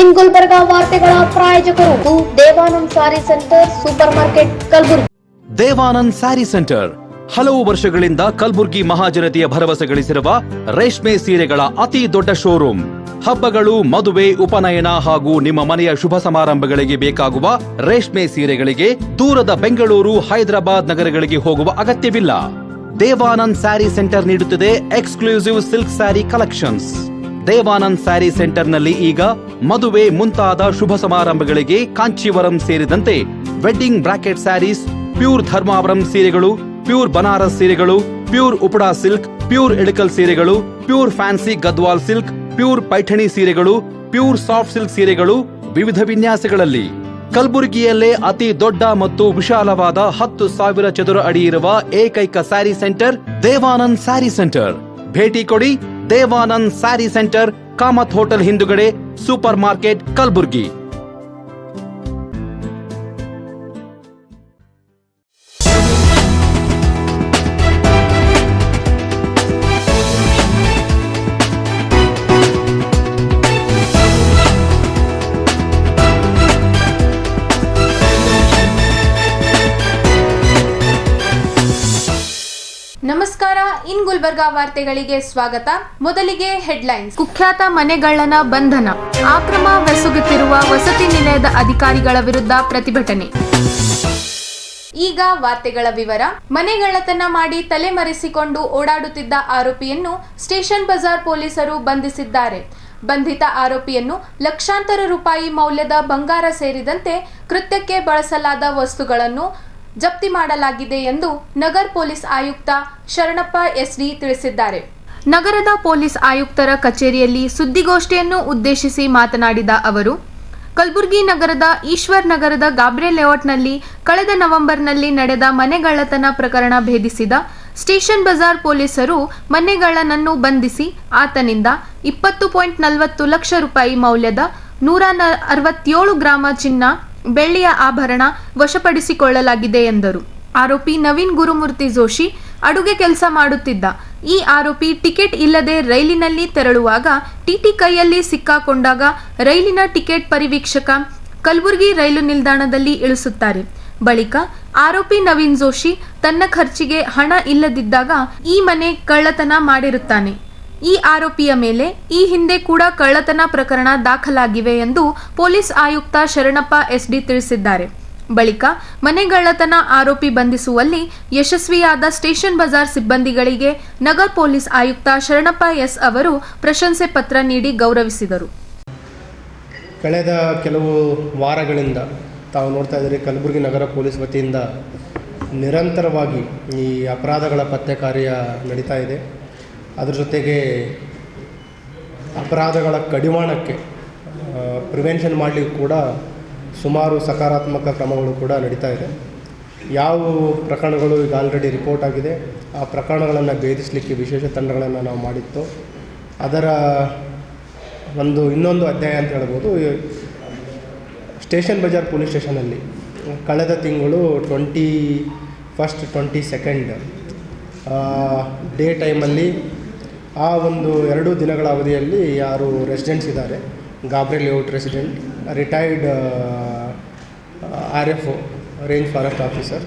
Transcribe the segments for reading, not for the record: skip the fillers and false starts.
ಇನ್ ಗುಲ್ಬರ್ಗಾ ವಾರ್ತೆಗಳ ಪ್ರಾಯೋಜಕರು Devanand sari centre supermarket Kalaburagi. Devanand sari centre ಹಲವು ವರ್ಷಗಳಿಂದ ಕಲಬುರಗಿ ಮಹಾಜನತೆಯ ಭರವಸೆ ಗಳಿಸಿರುವ ರೇಷ್ಮೆ ಸೀರೆಗಳ ಅತಿ ದೊಡ್ಡ ಶೋರೂಮ್. ಹಬ್ಬಗಳು, ಮದುವೆ, ಉಪನಯನ ಹಾಗೂ ನಿಮ್ಮ ಮನೆಯ ಶುಭ ಸಮಾರಂಭಗಳಿಗೆ ಬೇಕಾಗುವ ರೇಷ್ಮೆ ಸೀರೆಗಳಿಗೆ ದೂರದ ಬೆಂಗಳೂರು, ಹೈದರಾಬಾದ್ ನಗರಗಳಿಗೆ ಹೋಗುವ ಅಗತ್ಯವಿಲ್ಲ. ದೇವಾನಂದ್ ಸ್ಯಾರಿ ಸೆಂಟರ್ ನೀಡುತ್ತಿದೆ exclusive silk sari collections. Devanand sari ಸೆಂಟರ್ನಲ್ಲಿ ಈಗ ಮದುವೆ ಮುಂತಾದ ಶುಭ ಸಮಾರಂಭಗಳಿಗೆ ಕಾಂಚೀವರಂ ಸೇರಿದಂತೆ wedding brocade saris, pure Dharmavaram ಸೀರೆಗಳು, ಪ್ಯೂರ್ ಬನಾರಸ್ ಸೀರೆಗಳು, pure Uppada silk, pure Ilkal ಸೀರೆಗಳು, pure fancy Gadwal silk, pure Paithani ಸೀರೆಗಳು, ಪ್ಯೂರ್ ಸಾಫ್ಟ್ ಸಿಲ್ಕ್ ಸೀರೆಗಳು ವಿವಿಧ ವಿನ್ಯಾಸಗಳಲ್ಲಿ. ಕಲಬುರಗಿಯಲ್ಲೇ ಅತಿ ದೊಡ್ಡ ಮತ್ತು ವಿಶಾಲವಾದ 10,000 ಚದುರ ಅಡಿ ಇರುವ ಏಕೈಕ sari centre Devanand sari centre. ಭೇಟಿ ಕೊಡಿ. Devanand sari centre, Kamath hotel ಹಿಂದುಗಡೆ, ಸೂಪರ್ ಮಾರ್ಕೆಟ್, ಕಲಬುರಗಿ. ನಮಸ್ಕಾರ. ಇನ್ ಗುಲ್ಬರ್ಗಾ ವಾರ್ತೆಗಳಿಗೆ ಸ್ವಾಗತ. ಮೊದಲಿಗೆ ಹೆಡ್ಲೈನ್ಸ್. ಕುಖ್ಯಾತ ಮನೆಗಳ್ಳನ ಬಂಧನ, ಅಕ್ರಮವೆಸಗುತ್ತಿರುವ ವಸತಿ ನಿಲಯದ ಅಧಿಕಾರಿಗಳ ವಿರುದ್ಧ ಪ್ರತಿಭಟನೆ. ಈಗ ವಾರ್ತೆಗಳ ವಿವರ. ಮನೆಗಳ್ಳತನ ಮಾಡಿ ತಲೆಮರೆಸಿಕೊಂಡು ಓಡಾಡುತ್ತಿದ್ದ ಆರೋಪಿಯನ್ನು ಸ್ಟೇಷನ್ ಬಜಾರ್ ಪೊಲೀಸರು ಬಂಧಿಸಿದ್ದಾರೆ. ಬಂಧಿತ ಆರೋಪಿಯನ್ನು ಲಕ್ಷಾಂತರ ರೂಪಾಯಿ ಮೌಲ್ಯದ ಬಂಗಾರ ಸೇರಿದಂತೆ ಕೃತ್ಯಕ್ಕೆ ಬಳಸಲಾದ ವಸ್ತುಗಳನ್ನು ಜಪ್ತಿ ಮಾಡಲಾಗಿದೆ ಎಂದು ನಗರ ಪೊಲೀಸ್ ಆಯುಕ್ತ ಶರಣಪ್ಪ ಎಸ್ಡಿ ತಿಳಿಸಿದ್ದಾರೆ. ನಗರದ ಪೊಲೀಸ್ ಆಯುಕ್ತರ ಕಚೇರಿಯಲ್ಲಿ ಸುದ್ದಿಗೋಷ್ಠಿಯನ್ನು ಉದ್ದೇಶಿಸಿ ಮಾತನಾಡಿದ ಅವರು, ಕಲಬುರಗಿ ನಗರದ ಈಶ್ವರ್ ನಗರದ ಗಾಬ್ರಿಯಲ್ ಲೇಔಟ್ನಲ್ಲಿ ಕಳೆದ ನವೆಂಬರ್ನಲ್ಲಿ ನಡೆದ ಮನೆಗಳ್ಳತನ ಪ್ರಕರಣ ಭೇದಿಸಿದ ಸ್ಟೇಷನ್ ಬಜಾರ್ ಪೊಲೀಸರು ಮನೆಗಳ್ಳನನ್ನು ಬಂಧಿಸಿ ಆತನಿಂದ 20.40 ಲಕ್ಷ ರೂಪಾಯಿ ಮೌಲ್ಯದ 167 ಗ್ರಾಮ ಚಿನ್ನ, ಬೆಳ್ಳಿಯ ಆಭರಣ ವಶಪಡಿಸಿಕೊಳ್ಳಲಾಗಿದೆ ಎಂದರು. ಆರೋಪಿ ನವೀನ್ ಗುರುಮೂರ್ತಿ ಜೋಶಿ ಅಡುಗೆ ಕೆಲಸ ಮಾಡುತ್ತಿದ್ದ. ಈ ಆರೋಪಿ ಟಿಕೆಟ್ ಇಲ್ಲದೆ ರೈಲಿನಲ್ಲಿ ತೆರಳುವಾಗ ಟಿಟಿ ಕೈಯಲ್ಲಿ ಸಿಕ್ಕಾಕೊಂಡಾಗ ರೈಲಿನ ಟಿಕೆಟ್ ಪರಿವೀಕ್ಷಕ ಕಲಬುರಗಿ ರೈಲು ನಿಲ್ದಾಣದಲ್ಲಿ ಇಳಿಸುತ್ತಾರೆ. ಬಳಿಕ ಆರೋಪಿ ನವೀನ್ ಜೋಶಿ ತನ್ನ ಖರ್ಚಿಗೆ ಹಣ ಇಲ್ಲದಿದ್ದಾಗ ಈ ಮನೆ ಕಳ್ಳತನ ಮಾಡಿರುತ್ತಾನೆ. ಈ ಆರೋಪಿಯ ಮೇಲೆ ಈ ಹಿಂದೆ ಕೂಡ ಕಳ್ಳತನ ಪ್ರಕರಣ ದಾಖಲಾಗಿವೆ ಎಂದು ಪೊಲೀಸ್ ಆಯುಕ್ತ ಶರಣಪ್ಪ ಎಸ್ಡಿ ತಿಳಿಸಿದ್ದಾರೆ. ಬಳಿಕ ಮನೆಗಳ್ಳತನ ಆರೋಪಿ ಬಂಧಿಸುವಲ್ಲಿ ಯಶಸ್ವಿಯಾದ ಸ್ಟೇಷನ್ ಬಜಾರ್ ಸಿಬ್ಬಂದಿಗಳಿಗೆ ನಗರ ಪೊಲೀಸ್ ಆಯುಕ್ತ ಶರಣಪ್ಪ ಎಸ್ ಅವರು ಪ್ರಶಂಸೆ ಪತ್ರ ನೀಡಿ ಗೌರವಿಸಿದರು. ಕಳೆದ ಕೆಲವು ವಾರಗಳಿಂದ ತಾವು ನೋಡ್ತಾ ಇದ್ದೀರಿ, ಕಲಬುರಗಿ ನಗರ ಪೊಲೀಸ್ ವತಿಯಿಂದ ನಿರಂತರವಾಗಿ ಈ ಅಪರಾಧಗಳ ಪತ್ತೆ ಕಾರ್ಯ ನಡೀತಾ ಇದೆ. ಅದರ ಜೊತೆಗೆ ಅಪರಾಧಗಳ ಕಡಿವಾಣಕ್ಕೆ ಪ್ರಿವೆನ್ಷನ್ ಮಾಡಲಿಕ್ಕೆ ಕೂಡ ಸುಮಾರು ಸಕಾರಾತ್ಮಕ ಕ್ರಮಗಳು ಕೂಡ ನಡೀತಾ ಇದೆ. ಯಾವ ಪ್ರಕರಣಗಳು ಈಗ ಆಲ್ರೆಡಿ ರಿಪೋರ್ಟ್ ಆಗಿದೆ, ಆ ಪ್ರಕರಣಗಳನ್ನು ಭೇದಿಸಲಿಕ್ಕೆ ವಿಶೇಷ ತಂಡಗಳನ್ನು ನಾವು ಮಾಡಿತ್ತು. ಅದರ ಇನ್ನೊಂದು ಅಧ್ಯಾಯ ಅಂತ ಹೇಳ್ಬೋದು. ಸ್ಟೇಷನ್ ಬಜಾರ್ ಪೊಲೀಸ್ ಸ್ಟೇಷನಲ್ಲಿ ಕಳೆದ ತಿಂಗಳು 21st 22nd ಡೇ ಟೈಮಲ್ಲಿ ಆ ಒಂದು 2 ದಿನಗಳ ಅವಧಿಯಲ್ಲಿ ಯಾರು ರೆಸಿಡೆಂಟ್ಸ್ ಇದ್ದಾರೆ, Gabriel layout resident, retired RF range forest officer,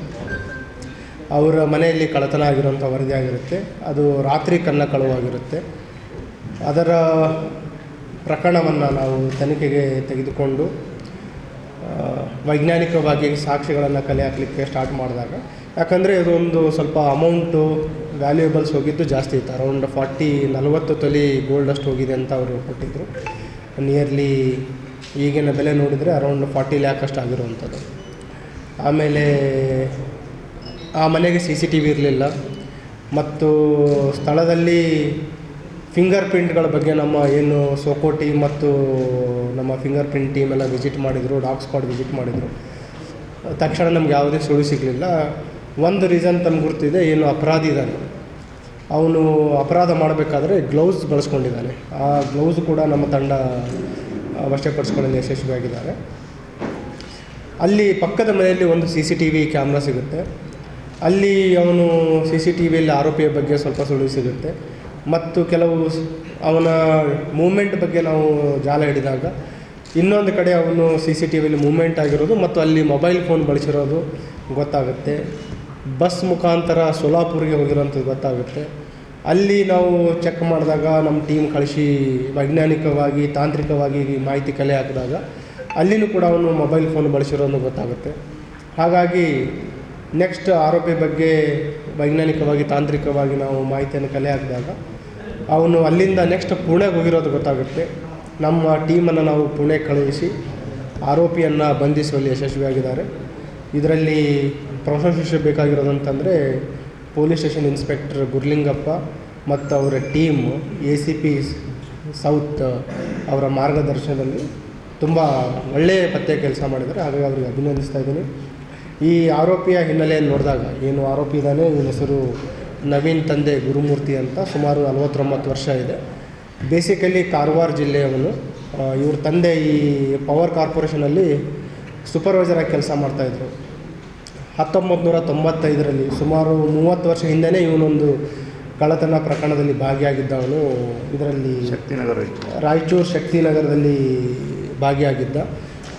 ಅವರ ಮನೆಯಲ್ಲಿ ಕಳ್ಳತನ ಆಗಿರುವಂಥ ವರದಿ ಆಗಿರುತ್ತೆ. ಅದು ರಾತ್ರಿ ಕಳ್ಳವಾಗಿರುತ್ತೆ. ಅದರ ಪ್ರಕರಣವನ್ನು ನಾವು ತನಿಖೆಗೆ ತೆಗೆದುಕೊಂಡು ವೈಜ್ಞಾನಿಕವಾಗಿ ಸಾಕ್ಷಿಗಳನ್ನು ಕಲೆ ಹಾಕಲಿಕ್ಕೆ ಸ್ಟಾರ್ಟ್ ಮಾಡಿದಾಗ, ಯಾಕಂದರೆ ಇದೊಂದು ಸ್ವಲ್ಪ ಅಮೌಂಟು ವ್ಯಾಲ್ಯೂಯಬಲ್ಸ್ ಹೋಗಿದ್ದು ಜಾಸ್ತಿ ಇತ್ತು. ಅರೌಂಡ್ 40 ತೊಲಿ ಗೋಲ್ಡಷ್ಟು ಹೋಗಿದೆ ಅಂತ ಅವರು ಕೊಟ್ಟಿದ್ದರು. ನಿಯರ್ಲಿ ಈಗಿನ ಬೆಲೆ ನೋಡಿದರೆ ಅರೌಂಡ್ 40 ಲ್ಯಾಕ್ ಅಷ್ಟು ಆಗಿರುವಂಥದ್ದು. ಆಮೇಲೆ ಆ ಮನೆಗೆ CCTV ಇರಲಿಲ್ಲ ಮತ್ತು ಸ್ಥಳದಲ್ಲಿ ಫಿಂಗರ್ ಪ್ರಿಂಟ್ಗಳ ಬಗ್ಗೆ ನಮ್ಮ ಏನು ಸೋಕೋಟಿ ಮತ್ತು ನಮ್ಮ ಫಿಂಗರ್ ಪ್ರಿಂಟ್ ಟೀಮ್ ಎಲ್ಲ ವಿಸಿಟ್ ಮಾಡಿದರು, ಡಾಗ್ ಸ್ಕ್ವಾಡ್ ವಿಸಿಟ್ ಮಾಡಿದರು. ತಕ್ಷಣ ನಮ್ಗೆ ಯಾವುದೇ ಸುಳಿವು ಸಿಗಲಿಲ್ಲ. ಒಂದು ರೀಸನ್ ತಮ್ಗೆ ಗುರ್ತಿದೆ, ಏನು ಅಪರಾಧಿ ಇದ್ದಾನೆ ಅವನು ಅಪರಾಧ ಮಾಡಬೇಕಾದ್ರೆ ಗ್ಲೌಸ್ ಬಳಸ್ಕೊಂಡಿದ್ದಾನೆ. ಆ ಗ್ಲೌಸ್ ಕೂಡ ನಮ್ಮ ತಂಡ ವಶಪಡಿಸ್ಕೊಳ್ಳಲು ಯಶಸ್ವಿಯಾಗಿದ್ದಾರೆ. ಅಲ್ಲಿ ಪಕ್ಕದ ಮನೆಯಲ್ಲಿ ಒಂದು CCTV ಕ್ಯಾಮ್ರಾ ಸಿಗುತ್ತೆ. ಅಲ್ಲಿ ಅವನು CCTVಯಲ್ಲಿ ಆರೋಪಿಯ ಬಗ್ಗೆ ಸ್ವಲ್ಪ ಸುಳಿವು ಸಿಗುತ್ತೆ ಮತ್ತು ಕೆಲವು ಅವನ ಮೂವ್ಮೆಂಟ್ ಬಗ್ಗೆ ನಾವು ಜಾಲ ಹಿಡಿದಾಗ ಇನ್ನೊಂದು ಕಡೆ ಅವನು CCTVಯಲ್ಲಿ ಮೂವ್ಮೆಂಟ್ ಆಗಿರೋದು ಮತ್ತು ಅಲ್ಲಿ ಮೊಬೈಲ್ ಫೋನ್ ಬಳಸಿರೋದು ಗೊತ್ತಾಗುತ್ತೆ. ಬಸ್ ಮುಖಾಂತರ ಸೋಲಾಪುರ್ಗೆ ಹೋಗಿರೋಂಥದ್ದು ಗೊತ್ತಾಗುತ್ತೆ. ಅಲ್ಲಿ ನಾವು ಚೆಕ್ ಮಾಡಿದಾಗ ನಮ್ಮ ಟೀಮ್ ಕಳಿಸಿ ವೈಜ್ಞಾನಿಕವಾಗಿ ತಾಂತ್ರಿಕವಾಗಿ ಮಾಹಿತಿ ಕಲೆ ಹಾಕಿದಾಗ ಅಲ್ಲಿನೂ ಕೂಡ ಅವನು ಮೊಬೈಲ್ ಫೋನ್ ಬಳಸಿರೋದು ಗೊತ್ತಾಗುತ್ತೆ. ಹಾಗಾಗಿ ನೆಕ್ಸ್ಟ್ ಆರೋಪಿ ಬಗ್ಗೆ ವೈಜ್ಞಾನಿಕವಾಗಿ ತಾಂತ್ರಿಕವಾಗಿ ನಾವು ಮಾಹಿತಿಯನ್ನು ಕಲೆ ಹಾಕಿದಾಗ ಅವನು ಅಲ್ಲಿಂದ ನೆಕ್ಸ್ಟ್ ಪುಣೆಗೆ ಹೋಗಿರೋದು ಗೊತ್ತಾಗುತ್ತೆ. ನಮ್ಮ ಟೀಮನ್ನು ನಾವು ಪುಣೆ ಕಳುಹಿಸಿ ಆರೋಪಿಯನ್ನು ಬಂಧಿಸುವಲ್ಲಿ ಯಶಸ್ವಿಯಾಗಿದ್ದಾರೆ. ಇದರಲ್ಲಿ ಪ್ರಶಂಸೆ ಬೇಕಾಗಿರೋದಂತಂದರೆ ಪೊಲೀಸ್ ಸ್ಟೇಷನ್ ಇನ್ಸ್ಪೆಕ್ಟರ್ ಗುರ್ಲಿಂಗಪ್ಪ ಮತ್ತು ಅವರ ಟೀಮ್ ACP ಸೌತ್ ಅವರ ಮಾರ್ಗದರ್ಶನದಲ್ಲಿ ತುಂಬ ಒಳ್ಳೆಯ ಪತ್ತೆ ಕೆಲಸ ಮಾಡಿದ್ದಾರೆ. ಹಾಗಾಗಿ ಅವರಿಗೆ ಅಭಿನಂದಿಸ್ತಾ ಇದ್ದೀನಿ. ಈ ಆರೋಪಿಯ ಹಿನ್ನೆಲೆಯನ್ನು ನೋಡಿದಾಗ ಏನು ಆರೋಪಿ ಇದ್ದಾನೆ, ಇವನ ಹೆಸರು ನವೀನ್, ತಂದೆ ಗುರುಮೂರ್ತಿ ಅಂತ, ಸುಮಾರು 49 ವರ್ಷ ಇದೆ. ಬೇಸಿಕಲಿ ಕಾರವಾರ ಜಿಲ್ಲೆಯವನು. ಇವ್ರ ತಂದೆ ಈ ಪವರ್ ಕಾರ್ಪೊರೇಷನಲ್ಲಿ ಸೂಪರ್ವೈಸರಾಗಿ ಕೆಲಸ ಮಾಡ್ತಾಯಿದ್ರು. 1995ರಲ್ಲಿ ಸುಮಾರು 30 ವರ್ಷ ಹಿಂದೆಯೇ ಇವನೊಂದು ಕಳ್ಳತನ ಪ್ರಕರಣದಲ್ಲಿ ಭಾಗಿಯಾಗಿದ್ದವನು. ಇದರಲ್ಲಿ ರಾಯಚೂರು ಶಕ್ತಿನಗರದಲ್ಲಿ ಭಾಗಿಯಾಗಿದ್ದ.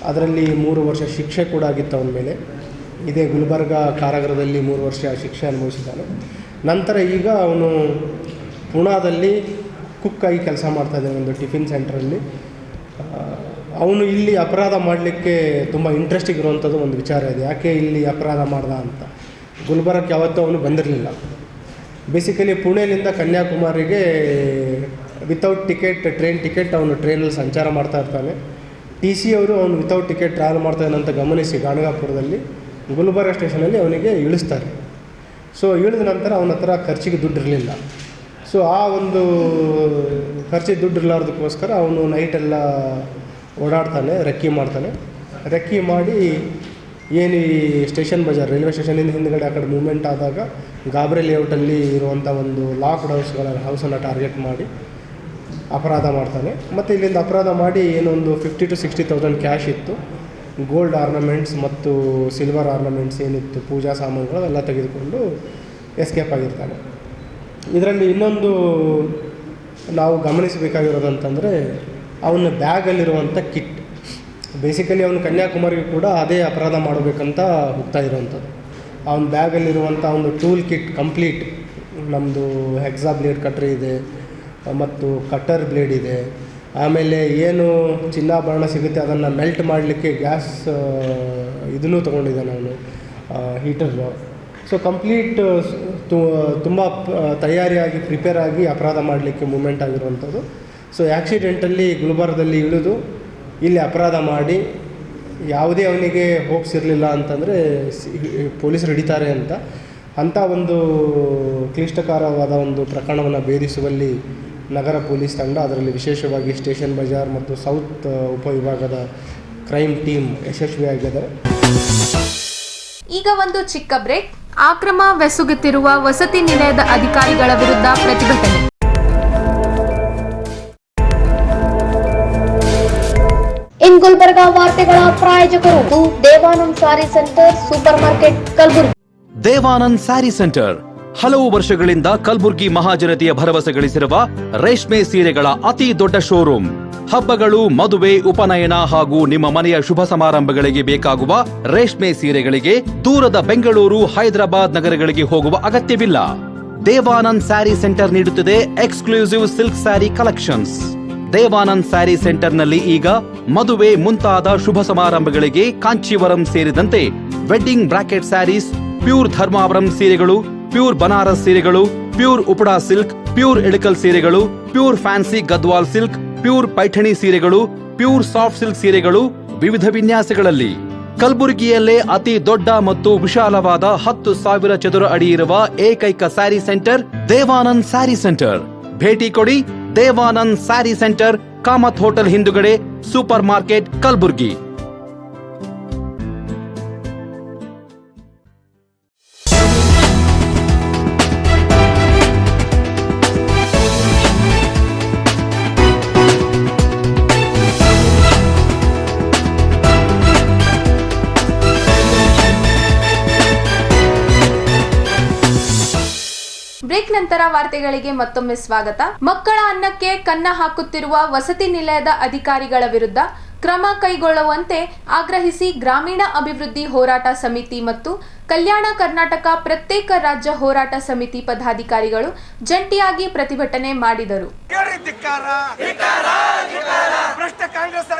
ಅದರಲ್ಲಿ 3 ವರ್ಷ ಶಿಕ್ಷೆ ಕೂಡ ಆಗಿತ್ತು ಅವನ ಮೇಲೆ. ಇದೇ ಗುಲ್ಬರ್ಗ ಕಾರಾಗೃಹದಲ್ಲಿ 3 ವರ್ಷ ಶಿಕ್ಷೆ ಅನುಭವಿಸಿದ್ದಾನೆ. ನಂತರ ಈಗ ಅವನು ಪುಣಾದಲ್ಲಿ ಕುಕ್ಕಾಗಿ ಕೆಲಸ ಮಾಡ್ತಾಯಿದ್ದಾನೆ ಒಂದು ಟಿಫಿನ್ ಸೆಂಟ್ರಲ್ಲಿ. ಅವನು ಇಲ್ಲಿ ಅಪರಾಧ ಮಾಡಲಿಕ್ಕೆ ತುಂಬ ಇಂಟ್ರೆಸ್ಟಿಂಗ್ ಇರುವಂಥದ್ದು ಒಂದು ವಿಚಾರ ಇದೆ. ಯಾಕೆ ಇಲ್ಲಿ ಅಪರಾಧ ಮಾಡ್ದ ಅಂತ. ಗುಲ್ಬರ್ಗಕ್ಕೆ ಯಾವತ್ತೂ ಅವನು ಬಂದಿರಲಿಲ್ಲ. ಬೇಸಿಕಲಿ ಪುಣೆಯಿಂದ ಕನ್ಯಾಕುಮಾರಿಗೆ ವಿತೌಟ್ ಟಿಕೆಟ್, ಟ್ರೈನ್ ಟಿಕೆಟ್ ಅವನು ಟ್ರೈನಲ್ಲಿ ಸಂಚಾರ ಮಾಡ್ತಾ ಇರ್ತಾನೆ. TC ಅವರು ಅವನು ವಿತೌಟ್ ಟಿಕೆಟ್ ಟ್ರಾವೆಲ್ ಮಾಡ್ತಾನೆ ಅಂತ ಗಮನಿಸಿ ಗಾಣಗಾಪುರದಲ್ಲಿ ಗುಲ್ಬರ್ಗ ಸ್ಟೇಷನಲ್ಲಿ ಅವನಿಗೆ ಇಳಿಸ್ತಾರೆ. ಸೊ ಇಳಿದ ನಂತರ ಅವನ ಹತ್ರ ಖರ್ಚಿಗೆ ದುಡ್ಡು ಇರಲಿಲ್ಲ. ಸೊ ಆ ಒಂದು ಖರ್ಚಿಗೆ ದುಡ್ಡು ಇರಲಾರ್ದಕ್ಕೋಸ್ಕರ ಅವನು ನೈಟೆಲ್ಲ ಓಡಾಡ್ತಾನೆ, ರೆಕ್ಕಿ ಮಾಡ್ತಾನೆ. ರೆಕ್ಕಿ ಮಾಡಿ ಏನು ಈ ಸ್ಟೇಷನ್ ಬಜಾರ್ ರೈಲ್ವೆ ಸ್ಟೇಷನಿಂದ ಹಿಂದ್ಗಡೆ ಆ ಕಡೆ ಮೂವ್ಮೆಂಟ್ ಆದಾಗ ಗಾಬ್ರೆ ಲೇಔಟಲ್ಲಿ ಇರುವಂಥ ಒಂದು ಲಾಕ್ಡ್ ಹೌಸನ್ನು ಟಾರ್ಗೆಟ್ ಮಾಡಿ ಅಪರಾಧ ಮಾಡ್ತಾನೆ. ಮತ್ತು ಇಲ್ಲಿಂದ ಅಪರಾಧ ಮಾಡಿ ಏನೊಂದು 50,000 to 60,000 ಕ್ಯಾಶ್ ಇತ್ತು, ಗೋಲ್ಡ್ ಆರ್ನಮೆಂಟ್ಸ್ ಮತ್ತು ಸಿಲ್ವರ್ ಆರ್ನಮೆಂಟ್ಸ್ ಏನಿತ್ತು, ಪೂಜಾ ಸಾಮಾನುಗಳು ಎಲ್ಲ ತೆಗೆದುಕೊಂಡು ಎಸ್ಕೇಪ್ ಆಗಿರ್ತಾನೆ. ಇದರಲ್ಲಿ ಇನ್ನೊಂದು ನಾವು ಗಮನಿಸಬೇಕಾಗಿರೋದಂತಂದರೆ ಅವನ ಬ್ಯಾಗಲ್ಲಿರುವಂಥ ಕಿಟ್. ಬೇಸಿಕಲಿ ಅವನು ಕನ್ಯಾಕುಮಾರಿಗೆ ಕೂಡ ಅದೇ ಅಪರಾಧ ಮಾಡಬೇಕಂತ ಹೋಗ್ತಾ ಇರೋವಂಥದ್ದು. ಅವನ ಬ್ಯಾಗಲ್ಲಿರುವಂಥ ಒಂದು ಟೂಲ್ ಕಿಟ್ ಕಂಪ್ಲೀಟ್, ನಮ್ಮದು ಹೆಕ್ಸಾ ಬ್ಲೇಡ್ ಕಟ್ರ್ ಇದೆ ಮತ್ತು ಕಟ್ಟರ್ ಬ್ಲೇಡ್ ಇದೆ. ಆಮೇಲೆ ಏನು ಚಿನ್ನಾಭರಣ ಸಿಗುತ್ತೆ ಅದನ್ನು ಮೆಲ್ಟ್ ಮಾಡಲಿಕ್ಕೆ ಗ್ಯಾಸ್ ಇದನ್ನು ತೊಗೊಂಡಿದ್ದಾನೆ ಅವನು, ಹೀಟರು. ಸೊ ಕಂಪ್ಲೀಟ್ ತುಂಬ ತಯಾರಿಯಾಗಿ ಪ್ರಿಪೇರ್ ಆಗಿ ಅಪರಾಧ ಮಾಡಲಿಕ್ಕೆ ಮೂಮೆಂಟ್ ಆಗಿರುವಂಥದ್ದು. ಸೊ ಆ್ಯಕ್ಸಿಡೆಂಟಲ್ಲಿ ಗುಲ್ಬರ್ಗದಲ್ಲಿ ಇಳಿದು ಇಲ್ಲಿ ಅಪರಾಧ ಮಾಡಿ ಯಾವುದೇ ಅವನಿಗೆ ಹೋಪ್ಸ್ ಇರಲಿಲ್ಲ ಅಂತಂದರೆ ಪೊಲೀಸರು ಹಿಡಿತಾರೆ ಅಂತ ಅಂಥ ಒಂದು ಕ್ಲಿಷ್ಟಕರವಾದ ಒಂದು ಪ್ರಕರಣವನ್ನು ಭೇದಿಸುವಲ್ಲಿ ನಗರ ಪೊಲೀಸ್ ತಂಡ, ಅದರಲ್ಲಿ ವಿಶೇಷವಾಗಿ ಸ್ಟೇಷನ್ ಬಜಾರ್ ಮತ್ತು ಸೌತ್ ಉಪವಿಭಾಗದ ಕ್ರೈಮ್ ಟೀಮ್ ಯಶಸ್ವಿಯಾಗಿದ್ದಾರೆ. ಈಗ ಒಂದು ಚಿಕ್ಕ ಬ್ರೇಕ್. ಅಕ್ರಮವೆಸಗುತ್ತಿರುವ ವಸತಿ ನಿಲಯದ ಅಧಿಕಾರಿಗಳ ವಿರುದ್ಧ ಪ್ರತಿಭಟನೆ. ಇನ್ ಗುಲ್ಬರ್ಗಾ ವಾರ್ತೆಗಳ ಪ್ರಾಯೋಜಕರು Devanand sari centre supermarket Kalaburagi. Devanand sari centre ಹಲವು ವರ್ಷಗಳಿಂದ ಕಲಬುರ್ಗಿ ಮಹಾಜನತೆಯ ಭರವಸೆ ಗಳಿಸಿರುವ ರೇಷ್ಮೆ ಸೀರೆಗಳ ಅತಿ ದೊಡ್ಡ ಶೋರೂಮ್. ಹಬ್ಬಗಳು, ಮದುವೆ, ಉಪನಯನ ಹಾಗೂ ನಿಮ್ಮ ಮನೆಯ ಶುಭ ಸಮಾರಂಭಗಳಿಗೆ ಬೇಕಾಗುವ ರೇಷ್ಮೆ ಸೀರೆಗಳಿಗೆ ದೂರದ ಬೆಂಗಳೂರು, ಹೈದರಾಬಾದ್ ನಗರಗಳಿಗೆ ಹೋಗುವ ಅಗತ್ಯವಿಲ್ಲ. ದೇವಾನಂದ್ ಸ್ಯಾರಿ ಸೆಂಟರ್ ನೀಡುತ್ತಿದೆ exclusive silk sari collections. Devanand sari ಸೆಂಟರ್ನಲ್ಲಿ ಈಗ ಮದುವೆ ಮುಂತಾದ ಶುಭ ಸಮಾರಂಭಗಳಿಗೆ ಕಾಂಚೀವರಂ ಸೇರಿದಂತೆ wedding brocade saris, pure Dharmavaram ಸೀರೆಗಳು, ಪ್ಯೂರ್ ಬನಾರಸ್ ಸೀರೆಗಳು, pure Uppada silk, pure Ilkal ಸೀರೆಗಳು, pure fancy Gadwal silk, pure Paithani ಸೀರೆಗಳು, ಪ್ಯೂರ್ ಸಾಫ್ಟ್ ಸಿಲ್ಕ್ ಸೀರೆಗಳು ವಿವಿಧ ವಿನ್ಯಾಸಗಳಲ್ಲಿ. ಕಲಬುರಗಿಯಲ್ಲೇ ಅತಿ ದೊಡ್ಡ ಮತ್ತು ವಿಶಾಲವಾದ 10,000 ಚದುರ ಅಡಿ ಇರುವ ಏಕೈಕ sari centre Devanand sari centre. ಭೇಟಿ ಕೊಡಿ. Devanand sari centre, Kamath hotel ಹಿಂದುಗಡೆ, ಸೂಪರ್ ಮಾರ್ಕೆಟ್, ಕಲಬುರ್ಗಿ. ಬ್ರೇಕ್ ನಂತರ ವಾರ್ತೆಗಳಿಗೆ ಮತ್ತೊಮ್ಮೆ ಸ್ವಾಗತ. ಮಕ್ಕಳ ಅನ್ನಕ್ಕೆ ಕನ್ನ ಹಾಕುತ್ತಿರುವ ವಸತಿ ನಿಲಯದ ಅಧಿಕಾರಿಗಳ ವಿರುದ್ಧ ಕ್ರಮ ಕೈಗೊಳ್ಳುವಂತೆ ಆಗ್ರಹಿಸಿ ಗ್ರಾಮೀಣ ಅಭಿವೃದ್ಧಿ ಹೋರಾಟ ಸಮಿತಿ ಮತ್ತು ಕಲ್ಯಾಣ ಕರ್ನಾಟಕ ಪ್ರತ್ಯೇಕ ರಾಜ್ಯ ಹೋರಾಟ ಸಮಿತಿ ಪದಾಧಿಕಾರಿಗಳು ಜಂಟಿಯಾಗಿ ಪ್ರತಿಭಟನೆ ಮಾಡಿದರು.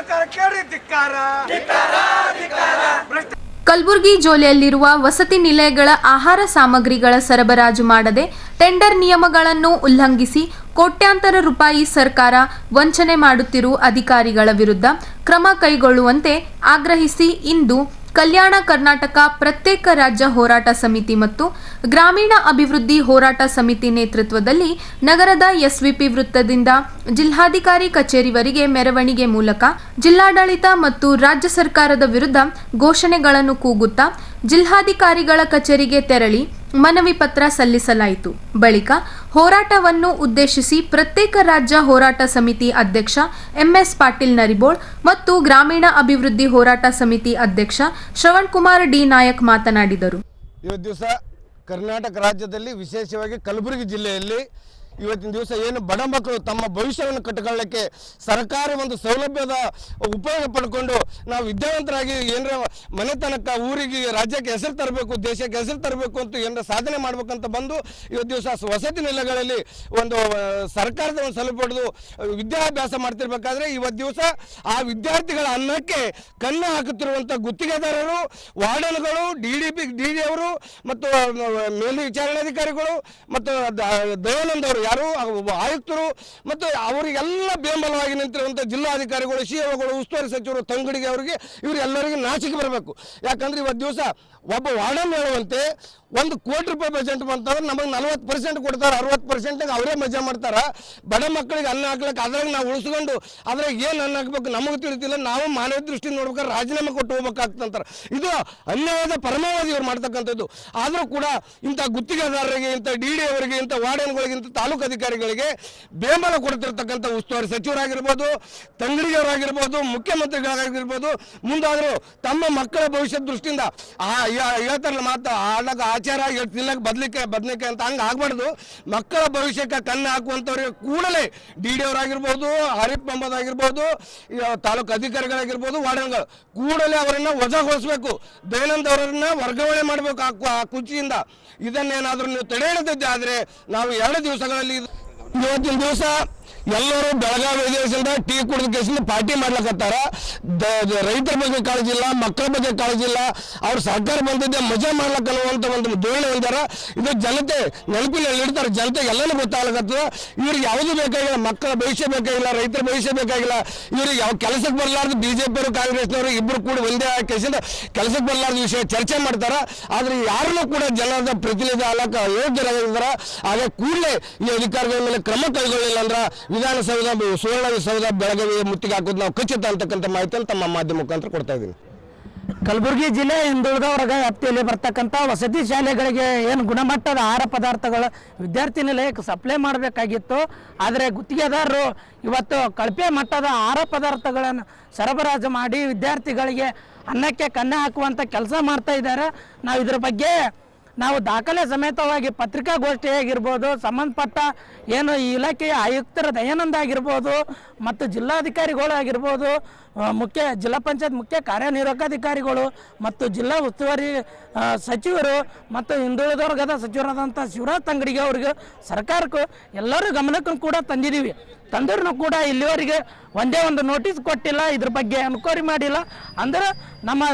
ಕಲಬುರಗಿ ಜಿಲ್ಲೆಯಲ್ಲಿರುವ ವಸತಿ ನಿಲಯಗಳ ಆಹಾರ ಸಾಮಗ್ರಿಗಳ ಸರಬರಾಜು ಮಾಡದೆ ಟೆಂಡರ್ ನಿಯಮಗಳನ್ನು ಉಲ್ಲಂಘಿಸಿ ಕೋಟ್ಯಾಂತರ ರೂಪಾಯಿ ಸರ್ಕಾರ ವಂಚನೆ ಮಾಡುತ್ತಿರುವ ಅಧಿಕಾರಿಗಳ ವಿರುದ್ಧ ಕ್ರಮ ಕೈಗೊಳ್ಳುವಂತೆ ಆಗ್ರಹಿಸಿ ಇಂದು ಕಲ್ಯಾಣ ಕರ್ನಾಟಕ ಪ್ರತ್ಯೇಕ ರಾಜ್ಯ ಹೋರಾಟ ಸಮಿತಿ ಮತ್ತು ಗ್ರಾಮೀಣ ಅಭಿವೃದ್ಧಿ ಹೋರಾಟ ಸಮಿತಿ ನೇತೃತ್ವದಲ್ಲಿ ನಗರದ ಎಸ್ವಿಪಿ ವೃತ್ತದಿಂದ ಜಿಲ್ಲಾಧಿಕಾರಿ ಕಚೇರಿವರೆಗೆ ಮೆರವಣಿಗೆ ಮೂಲಕ ಜಿಲ್ಲಾಡಳಿತ ಮತ್ತು ರಾಜ್ಯ ಸರ್ಕಾರದ ವಿರುದ್ಧ ಘೋಷಣೆಗಳನ್ನು ಕೂಗುತ್ತಾ ಜಿಲ್ಲಾಧಿಕಾರಿಗಳ ಕಚೇರಿಗೆ ತೆರಳಿ ಮನವಿ ಪತ್ರ ಸಲ್ಲಿಸಲಾಯಿತು. ಬಳಿಕ ಹೋರಾಟವನ್ನು ಉದ್ದೇಶಿಸಿ ಪ್ರತ್ಯೇಕ ರಾಜ್ಯ ಹೋರಾಟ ಸಮಿತಿ ಅಧ್ಯಕ್ಷ ಎಂಎಸ್ ಪಾಟೀಲ್ ನರಿಬೋಳ್ ಮತ್ತು ಗ್ರಾಮೀಣ ಅಭಿವೃದ್ಧಿ ಹೋರಾಟ ಸಮಿತಿ ಅಧ್ಯಕ್ಷ ಶ್ರವಣ್ ಕುಮಾರ್ ಡಿ ನಾಯಕ್ ಮಾತನಾಡಿದರು. ಇವತ್ತು ದಿವಸ ಕರ್ನಾಟಕ ರಾಜ್ಯದಲ್ಲಿ ವಿಶೇಷವಾಗಿ ಕಲಬುರಗಿ ಜಿಲ್ಲೆಯಲ್ಲಿ ಇವತ್ತಿನ ದಿವಸ ಏನು ಬಡ ಮಕ್ಕಳು ತಮ್ಮ ಭವಿಷ್ಯವನ್ನು ಕಟ್ಟಿಕೊಳ್ಳಕ್ಕೆ ಸರ್ಕಾರ ಒಂದು ಸೌಲಭ್ಯದ ಉಪಯೋಗ ಪಡ್ಕೊಂಡು ನಾವು ವಿದ್ಯಾವಂತರಾಗಿ ಏನರ ಮನೆತನಕ್ಕೆ ಊರಿಗೆ ರಾಜ್ಯಕ್ಕೆ ಹೆಸರು ತರಬೇಕು, ದೇಶಕ್ಕೆ ಹೆಸರು ತರಬೇಕು ಅಂತ ಏನರ ಸಾಧನೆ ಮಾಡ್ಬೇಕಂತ ಬಂದು ಇವತ್ತು ದಿವಸ ವಸತಿ ನಿಲಯಗಳಲ್ಲಿ ಒಂದು ಸರ್ಕಾರದ ಒಂದು ಸೌಲಭ್ಯ ಪಡೆದು ವಿದ್ಯಾಭ್ಯಾಸ ಮಾಡ್ತಿರ್ಬೇಕಾದ್ರೆ ಇವತ್ತು ದಿವಸ ಆ ವಿದ್ಯಾರ್ಥಿಗಳ ಅನ್ನಕ್ಕೆ ಕನ್ನ ಹಾಕುತ್ತಿರುವಂಥ ಗುತ್ತಿಗೆದಾರರು, ವಾರ್ಡನ್ಗಳು, ಡಿ ಅವರು ಮತ್ತು ಮೇಲ್ವಿಚಾರಣಾಧಿಕಾರಿಗಳು ಮತ್ತು ದಯಾನಂದ್ ಅವರು ಯಾರು ಆಯುಕ್ತರು ಮತ್ತು ಅವರಿಗೆಲ್ಲ ಬೆಂಬಲವಾಗಿ ನಿಂತಿರುವಂಥ ಜಿಲ್ಲಾಧಿಕಾರಿಗಳು, ಸಿಎಒಗಳು, ಉಸ್ತುವಾರಿ ಸಚಿವರು, ತಂಗಡಿಗೆ ಅವರಿಗೆ ಇವರೆಲ್ಲರಿಗೆ ನಾಚಿಕೆ ಬರಬೇಕು. ಯಾಕಂದ್ರೆ ಇವತ್ತು ದಿವಸ ಒಬ್ಬ ವಾರ್ಡನ್ ಹೇಳುವಂತೆ 1 ಕೋಟಿ ರೂಪಾಯಿ ಬಜೆಟ್ ಬಂತಂದ್ರೆ ನಮಗೆ 40% ಕೊಡ್ತಾರೆ, 60% ಅವರೇ ಮಜಾ ಮಾಡ್ತಾರೆ. ಬಡ ಮಕ್ಕಳಿಗೆ ಅನ್ನ ಹಾಕ್ಲಿಕ್ಕೆ ಅದ್ರಾಗ ನಾವು ಉಳಿಸ್ಕೊಂಡು ಅದ್ರಾಗ ಏನು ಅನ್ನ ಹಾಕ್ಬೇಕು ನಮಗೆ ತಿಳಿತಿಲ್ಲ, ನಾವು ಮಾನವ ದೃಷ್ಟಿ ನೋಡ್ಬೇಕಾದ್ರೆ ರಾಜೀನಾಮೆ ಕೊಟ್ಟು ಹೋಗ್ಬೇಕಾಗ್ತಂತಾರೆ. ಇದು ಅನ್ಯಾಯದ ಪರಮಾವಧಿ ಇವ್ರು ಮಾಡ್ತಕ್ಕಂಥದ್ದು. ಆದರೂ ಕೂಡ ಇಂಥ ಗುತ್ತಿಗೆದಾರರಿಗೆ, ಇಂಥ ಡಿ ಅವರಿಗೆ, ಇಂಥ ವಾರ್ಡನ್ಗಳಿಗೆ, ಇಂಥ ತಾಲೂಕು ಅಧಿಕಾರಿಗಳಿಗೆ ಬೆಂಬಲ ಕೊಡ್ತಿರ್ತಕ್ಕಂಥ ಉಸ್ತುವಾರಿ ಸಚಿವರಾಗಿರ್ಬೋದು, ತಂಗಡಿಯವರಾಗಿರ್ಬೋದು, ಮುಖ್ಯಮಂತ್ರಿಗಳಾಗಿರ್ಬೋದು, ಮುಂದಾದರೂ ತಮ್ಮ ಮಕ್ಕಳ ಭವಿಷ್ಯದ ದೃಷ್ಟಿಯಿಂದ ಹೇಳ್ತಾರಲ್ಲ ಮಾತು ಆಡಾಗ ಆಚಾರ ತಿನ್ನಕ್ಕೆ ಬದಲಿಕಾಯಿ ಅಂತ ಹಂಗೆ ಆಗ್ಬಾರ್ದು. ಮಕ್ಕಳ ಭವಿಷ್ಯಕ್ಕೆ ಕಣ್ಣು ಹಾಕುವಂಥವ್ರಿಗೆ ಕೂಡಲೇ ಡಿ ಅವರಾಗಿರ್ಬೋದು, ಹರೀಫ್ ಮೊಹಮ್ಮದ್ ಆಗಿರ್ಬೋದು, ತಾಲೂಕು ಅಧಿಕಾರಿಗಳಾಗಿರ್ಬೋದು, ವಾರ್ಡನ್ಗಳು ಕೂಡಲೇ ಅವರನ್ನು ವಜಾಗೊಳಿಸಬೇಕು. ದಯಾನಂದ್ ಅವರನ್ನ ವರ್ಗಾವಣೆ ಮಾಡಬೇಕು ಆ ಕುರ್ಚಿಯಿಂದ. ಇದನ್ನೇನಾದರೂ ನೀವು ತಡೆ ಹಿಡಿದಿದ್ದೆ ಆದರೆ ನಾವು 2 ದಿವಸಗಳಲ್ಲಿ ಇವತ್ತಿನ ದಿವಸ ಎಲ್ಲರೂ ಬೆಳಗಾವಿ ದೇಶದಿಂದ ಟೀ ಕುಡಿದ ಕೇಸಿಂದ ಪಾರ್ಟಿ ಮಾಡ್ಲಕತ್ತಾರ. ರೈತರ ಬಗ್ಗೆ ಕಾಳಜಿ ಇಲ್ಲ, ಮಕ್ಕಳ ಬಗ್ಗೆ ಕಾಳಜಿ ಇಲ್ಲ. ಅವ್ರು ಸರ್ಕಾರ ಬಂದಿದ್ದೆ ಮಜಾ ಮಾಡ್ಲಕ್ಕ ಅನ್ನುವಂಥ ಒಂದು ಧೋರಣೆ ಹೊಂದಾರ. ಇದು ಜನತೆ ನೆನಪಿನಲ್ಲಿ ಇಡ್ತಾರೆ, ಜನತೆಗೆ ಎಲ್ಲನೂ ಗೊತ್ತಾಗ್ಲಕತ್ತದ. ಇವ್ರಿಗೆ ಯಾವುದು ಬೇಕಾಗಿಲ್ಲ, ಮಕ್ಕಳ ಭವಿಷ್ಯ ಬೇಕಾಗಿಲ್ಲ, ರೈತರ ಭವಿಷ್ಯ ಬೇಕಾಗಿಲ್ಲ. ಇವ್ರಿಗೆ ಯಾವ ಕೆಲಸಕ್ಕೆ ಬರಲಾರ್ದು ಬಿಜೆಪಿಯವರು ಕಾಂಗ್ರೆಸ್ನವರು ಇಬ್ಬರು ಕೂಡ ಒಂದೇ ಕೇಸಿಂದ ಕೆಲಸಕ್ಕೆ ಬರಲಾರ್ದು ವಿಷಯ ಚರ್ಚೆ ಮಾಡ್ತಾರ. ಆದ್ರೆ ಯಾರನ್ನೂ ಕೂಡ ಜನರ ಪ್ರತಿನಿಧಿ ಅಲ್ಲಕ ಯೋಗ್ಯರಾಗಿದ್ದಾರೆ. ಹಾಗೆ ಕೂಡಲೇ ಈ ಅಧಿಕಾರಿಗಳ ಮೇಲೆ ಕ್ರಮ ಕೈಗೊಳ್ಳಿಲ್ಲ ಅಂದ್ರೆ ವಿಧಾನಸೌಧ, ಸುವರ್ಣಸೌಧ ಬೆಳಗಾವಿ ಮುತ್ತಿಗೆ ಹಾಕೋದು ನಾವು ಖಚಿತ ಅಂತಕ್ಕಂಥ ಮಾಹಿತಿಯನ್ನು ತಮ್ಮ ಮಾಧ್ಯಮ ಮುಖಾಂತರ ಕೊಡ್ತಾ ಇದ್ದೀನಿ. ಕಲಬುರಗಿ ಜಿಲ್ಲೆ ಹಿಂದುಳಿದ ವರ್ಗ ವ್ಯಾಪ್ತಿಯಲ್ಲಿ ಬರ್ತಕ್ಕಂಥ ವಸತಿ ಶಾಲೆಗಳಿಗೆ ಏನು ಗುಣಮಟ್ಟದ ಆಹಾರ ಪದಾರ್ಥಗಳು ವಿದ್ಯಾರ್ಥಿ ನಿಲಯಕ್ಕೆ ಸಪ್ಲೈ ಮಾಡಬೇಕಾಗಿತ್ತು. ಆದರೆ ಗುತ್ತಿಗೆದಾರರು ಇವತ್ತು ಕಳಪೆ ಮಟ್ಟದ ಆಹಾರ ಪದಾರ್ಥಗಳನ್ನು ಸರಬರಾಜು ಮಾಡಿ ವಿದ್ಯಾರ್ಥಿಗಳಿಗೆ ಅನ್ನಕ್ಕೆ ಕನ್ನ ಹಾಕುವಂಥ ಕೆಲಸ ಮಾಡ್ತಾ ಇದ್ದಾರೆ. ನಾವು ಇದರ ಬಗ್ಗೆ ನಾವು ದಾಖಲೆ ಸಮೇತವಾಗಿ ಪತ್ರಿಕಾಗೋಷ್ಠಿಯಾಗಿರ್ಬೋದು, ಸಂಬಂಧಪಟ್ಟ ಏನು ಈ ಇಲಾಖೆಯ ಆಯುಕ್ತರ ದಯಾನಂದ ಆಗಿರ್ಬೋದು ಮತ್ತು ಜಿಲ್ಲಾಧಿಕಾರಿಗಳು ಆಗಿರ್ಬೋದು, ಜಿಲ್ಲಾ ಪಂಚಾಯತ್ ಮುಖ್ಯ ಕಾರ್ಯನಿರ್ವಾಹಕಾಧಿಕಾರಿಗಳು ಮತ್ತು ಜಿಲ್ಲಾ ಉಸ್ತುವಾರಿ ಸಚಿವರು ಮತ್ತು ಹಿಂದುಳಿದ ವರ್ಗದ ಸಚಿವರಾದಂಥ ಶಿವರಾಜ್ ತಂಗಡಿಗೆ ಅವ್ರಿಗೆ ಸರ್ಕಾರಕ್ಕೂ ಎಲ್ಲರೂ ಗಮನಕ್ಕೂ ಕೂಡ ತಂದಿದ್ದೀವಿ. ತಂದ್ರೂ ಕೂಡ ಇಲ್ಲಿವರೆಗೆ ಒಂದೇ ಒಂದು ನೋಟಿಸ್ ಕೊಟ್ಟಿಲ್ಲ, ಇದ್ರ ಬಗ್ಗೆ ಎನ್ಕ್ವೈರಿ ಮಾಡಿಲ್ಲ. ಅಂದ್ರೆ ನಮ್ಮ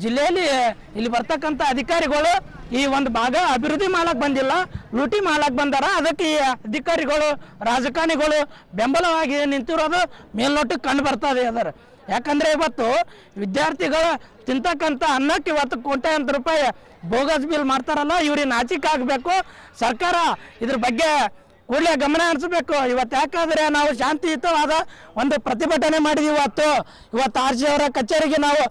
ಜಿಲ್ಲೆಯಲ್ಲಿ ಇಲ್ಲಿ ಬರ್ತಕ್ಕಂಥ ಅಧಿಕಾರಿಗಳು ಈ ಒಂದು ಭಾಗ ಅಭಿವೃದ್ಧಿ ಮಾಡಕ್ಕೆ ಬಂದಿಲ್ಲ, ಲೂಟಿ ಮಾಡಕ್ಕೆ ಬಂದಾರ. ಅದಕ್ಕೆ ಈ ಅಧಿಕಾರಿಗಳು, ರಾಜಕಾರಣಿಗಳು ಬೆಂಬಲವಾಗಿ ನಿಂತಿರೋದು ಮೇಲ್ನೋಟಕ್ಕೆ ಕಂಡು ಬರ್ತದೆ ಅದರ. ಯಾಕಂದರೆ ಇವತ್ತು ವಿದ್ಯಾರ್ಥಿಗಳು ತಿಂತಕ್ಕಂಥ ಅನ್ನಕ್ಕೆ ಇವತ್ತು ಕೋಟ್ಯಾಂತರ ರೂಪಾಯಿ ಬೋಗಸ್ ಬಿಲ್ ಮಾಡ್ತಾರಲ್ಲ, ಇವ್ರಿಗೆ ನಾಚಿಕೆ ಆಗಬೇಕು. ಸರ್ಕಾರ ಇದ್ರ ಬಗ್ಗೆ ಕೂಡಲೇ ಗಮನ ಹರಿಸಬೇಕು. ಇವತ್ತು ಯಾಕಂದರೆ ನಾವು ಶಾಂತಿಯುತವಾದ ಒಂದು ಪ್ರತಿಭಟನೆ ಮಾಡಿದ್ದೀವಿ. ಇವತ್ತು RC ಅವರ ಕಚೇರಿಗೆ ನಾವು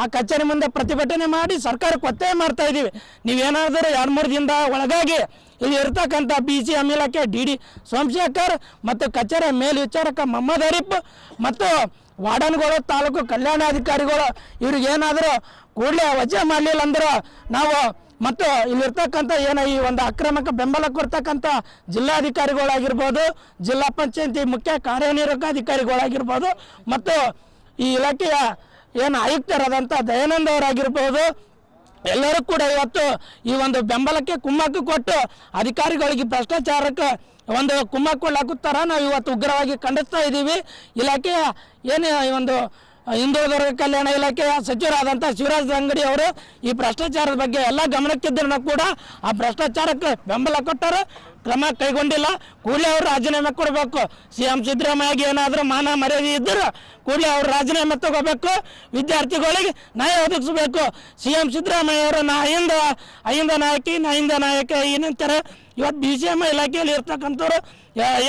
ಆ ಕಚೇರಿ ಮುಂದೆ ಪ್ರತಿಭಟನೆ ಮಾಡಿ ಸರ್ಕಾರಕ್ಕೆ ಒತ್ತಾಯ ಮಾಡ್ತಾ ಇದ್ದೀವಿ. ನೀವೇನಾದರೂ 2-3 ದಿನದ ಒಳಗಾಗಿ ಇಲ್ಲಿ ಇರ್ತಕ್ಕಂಥ BCM ಇಲಾಖೆ DD ಸೋಮಶೇಖರ್ ಮತ್ತು ಕಚೇರಿ ಮೇಲ್ವಿಚಾರಕ ಮೊಹಮ್ಮದ್ ಹರೀಫ್ ಮತ್ತು ವಾರ್ಡನ್ಗಳು, ತಾಲೂಕು ಕಲ್ಯಾಣಾಧಿಕಾರಿಗಳು ಇವ್ರಿಗೇನಾದರೂ ಕೂಡಲೇ ವಜಾ ಮಾಡಲಿಲ್ಲ ಅಂದ್ರೆ ನಾವು ಮತ್ತು ಇಲ್ಲಿರ್ತಕ್ಕಂಥ ಏನು ಈ ಒಂದು ಅಕ್ರಮಕ್ಕೆ ಬೆಂಬಲ ಕೊಡ್ತಕ್ಕಂಥ ಜಿಲ್ಲಾಧಿಕಾರಿಗಳಾಗಿರ್ಬೋದು, ಜಿಲ್ಲಾ ಪಂಚಾಯತಿ ಮುಖ್ಯ ಕಾರ್ಯನಿರ್ವಾಹಕಾಧಿಕಾರಿಗಳಾಗಿರ್ಬೋದು ಮತ್ತು ಈ ಇಲಾಖೆಯ ಏನು ಆಯುಕ್ತರಾದಂಥ ದಯಾನಂದ್ ಅವರಾಗಿರ್ಬೋದು, ಎಲ್ಲರೂ ಕೂಡ ಇವತ್ತು ಈ ಒಂದು ಬೆಂಬಲಕ್ಕೆ ಕುಮ್ಮಕ್ಕು ಕೊಟ್ಟು ಅಧಿಕಾರಿಗಳಿಗೆ ಭ್ರಷ್ಟಾಚಾರಕ್ಕೆ ಒಂದು ಕುಮ್ಮಕ್ಕು ಕೊಡಲಾಗುತ್ತಾರ ನಾವು ಇವತ್ತು ಉಗ್ರವಾಗಿ ಖಂಡಿಸ್ತಾ ಇದ್ದೀವಿ. ಇಲಾಖೆಯ ಏನು ಈ ಒಂದು ಹಿಂದುಳಿದ ವರ್ಗ ಕಲ್ಯಾಣ ಇಲಾಖೆಯ ಸಚಿವರಾದಂಥ ಶಿವರಾಜ್ ಅಂಗಡಿ ಅವರು ಈ ಭ್ರಷ್ಟಾಚಾರದ ಬಗ್ಗೆ ಎಲ್ಲ ಗಮನಕ್ಕಿದ್ದರೂ ಕೂಡ ಆ ಭ್ರಷ್ಟಾಚಾರಕ್ಕೆ ಬೆಂಬಲ ಕೊಟ್ಟರು, ಕ್ರಮ ಕೈಗೊಂಡಿಲ್ಲ. ಕೂಡಲೇ ಅವರು ರಾಜೀನಾಮೆ ಕೊಡಬೇಕು. CM ಸಿದ್ದರಾಮಯ್ಯಗೆ ಏನಾದರೂ ಮಾನ ಮರ್ಯಾದೆ ಇದ್ದರೂ ಕೂಡಲೇ ಅವರು ರಾಜೀನಾಮೆ ತಗೋಬೇಕು, ವಿದ್ಯಾರ್ಥಿಗಳಿಗೆ ನ್ಯಾಯ ಒದಗಿಸಬೇಕು. CM ಸಿದ್ದರಾಮಯ್ಯ ಅವರು ಅಹಿಂದ ನಾಯಕ ಏನಂತಾರೆ. ಇವತ್ತು BCM ಇಲಾಖೆಯಲ್ಲಿ ಇರ್ತಕ್ಕಂಥವ್ರು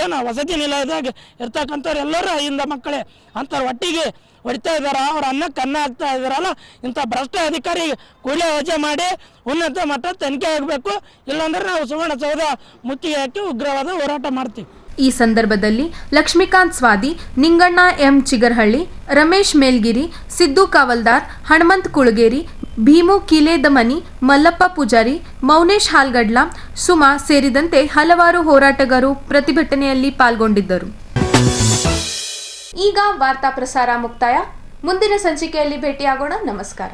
ಏನು ವಸತಿ ನಿಲಯದಾಗ ಇರ್ತಕ್ಕಂಥವ್ರು ಎಲ್ಲರೂ ಅಹಿಂದ ಮಕ್ಕಳೇ ಅಂಥವ್ರು ಒಟ್ಟಿಗೆ ಹೊಡಿತಾ ಇದ್ದಾರೆ, ಅವ್ರ ಅನ್ನಕ್ಕೆ ಅನ್ನ ಹಾಕ್ತಾ ಇದ್ದಾರಲ್ಲ. ಇಂಥ ಭ್ರಷ್ಟ ಅಧಿಕಾರಿ ಕೂಡಲೇ ವಜಾ ಮಾಡಿ ಉನ್ನತ ಮಟ್ಟ ತನಿಖೆ ಆಗಬೇಕು, ಇಲ್ಲಾಂದ್ರೆ ನಾವು ಸುವರ್ಣಸೌಧ ಮುತ್ತಿಗೆ ಹಾಕಿ ಉಗ್ರವಾದ ಹೋರಾಟ ಮಾಡ್ತೀವಿ. ಈ ಸಂದರ್ಭದಲ್ಲಿ ಲಕ್ಷ್ಮೀಕಾಂತ್ ಸ್ವಾದಿ, ನಿಂಗಣ್ಣ ಎಂ ಚಿಗರ್ಹಳ್ಳಿ, ರಮೇಶ್ ಮೇಲ್ಗಿರಿ, ಸಿದ್ದು ಕಾವಲ್ದಾರ್, ಹನುಮಂತ್ ಕುಳಗೇರಿ, ಭೀಮು ಕೀಲೇದಮನಿ, ಮಲ್ಲಪ್ಪ ಪೂಜಾರಿ, ಮೌನೇಶ್ ಹಾಲ್ಗಡ್ಲ, ಸುಮಾ ಸೇರಿದಂತೆ ಹಲವಾರು ಹೋರಾಟಗಾರರು ಪ್ರತಿಭಟನೆಯಲ್ಲಿ ಪಾಲ್ಗೊಂಡಿದ್ದರು. ಈಗ ವಾರ್ತಾ ಪ್ರಸಾರ ಮುಕ್ತಾಯ. ಮುಂದಿನ ಸಂಚಿಕೆಯಲ್ಲಿ ಭೇಟಿಯಾಗೋಣ. ನಮಸ್ಕಾರ.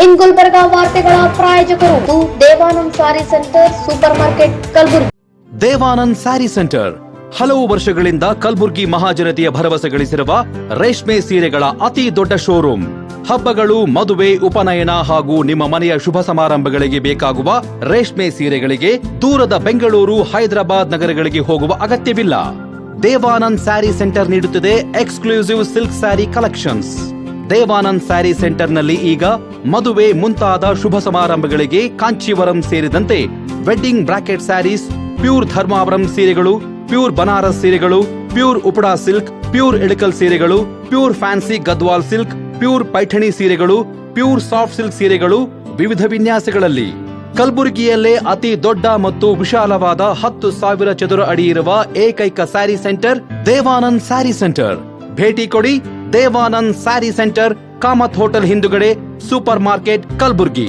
ಇನ್ ಗುಲ್ಬರ್ಗ ವಾರ್ತೆಗಳ ಪ್ರಾಯೋಜಕರು Devanand sari centre supermarket Kalaburagi. Devanand sari centre ಹಲವು ವರ್ಷಗಳಿಂದ ಕಲ್ಬುರ್ಗಿ ಮಹಾಜನತೆಯ ಭರವಸೆ ಗಳಿಸಿರುವ ರೇಷ್ಮೆ ಸೀರೆಗಳ ಅತಿ ದೊಡ್ಡ ಶೋರೂಮ್. ಹಬ್ಬಗಳು, ಮದುವೆ, ಉಪನಯನ ಹಾಗೂ ನಿಮ್ಮ ಮನೆಯ ಶುಭ ಸಮಾರಂಭಗಳಿಗೆ ಬೇಕಾಗುವ ರೇಷ್ಮೆ ಸೀರೆಗಳಿಗೆ ದೂರದ ಬೆಂಗಳೂರು, ಹೈದರಾಬಾದ್ ನಗರಗಳಿಗೆ ಹೋಗುವ ಅಗತ್ಯವಿಲ್ಲ. ದೇವಾನಂದ್ ಸ್ಯಾರಿ ಸೆಂಟರ್ ನೀಡುತ್ತಿದೆ exclusive silk sari collections. Devanand sari ಸೆಂಟರ್ನಲ್ಲಿ ಈಗ ಮದುವೆ ಮುಂತಾದ ಶುಭ ಸಮಾರಂಭಗಳಿಗೆ ಕಾಂಚೀವರಂ ಸೇರಿದಂತೆ wedding brocade saris, pure Dharmavaram ಸೀರೆಗಳು, ಪ್ಯೂರ್ ಬನಾರಸ್ ಸೀರೆಗಳು, pure Uppada silk, pure Ilkal ಸೀರೆಗಳು, pure fancy Gadwal silk, pure Paithani ಸೀರೆಗಳು, ಪ್ಯೂರ್ ಸಾಫ್ಟ್ ಸಿಲ್ಕ್ ಸೀರೆಗಳು ವಿವಿಧ ವಿನ್ಯಾಸಗಳಲ್ಲಿ. ಕಲಬುರಗಿಯಲ್ಲೇ ಅತಿ ದೊಡ್ಡ ಮತ್ತು ವಿಶಾಲವಾದ 10,000 ಚದುರ ಅಡಿ ಇರುವ ಏಕೈಕ sari centre Devanand sari centre. ಭೇಟಿ ಕೊಡಿ. Devanand sari centre, Kamath hotel ಹಿಂದುಗಡೆ, ಸೂಪರ್ ಮಾರ್ಕೆಟ್, ಕಲಬುರ್ಗಿ.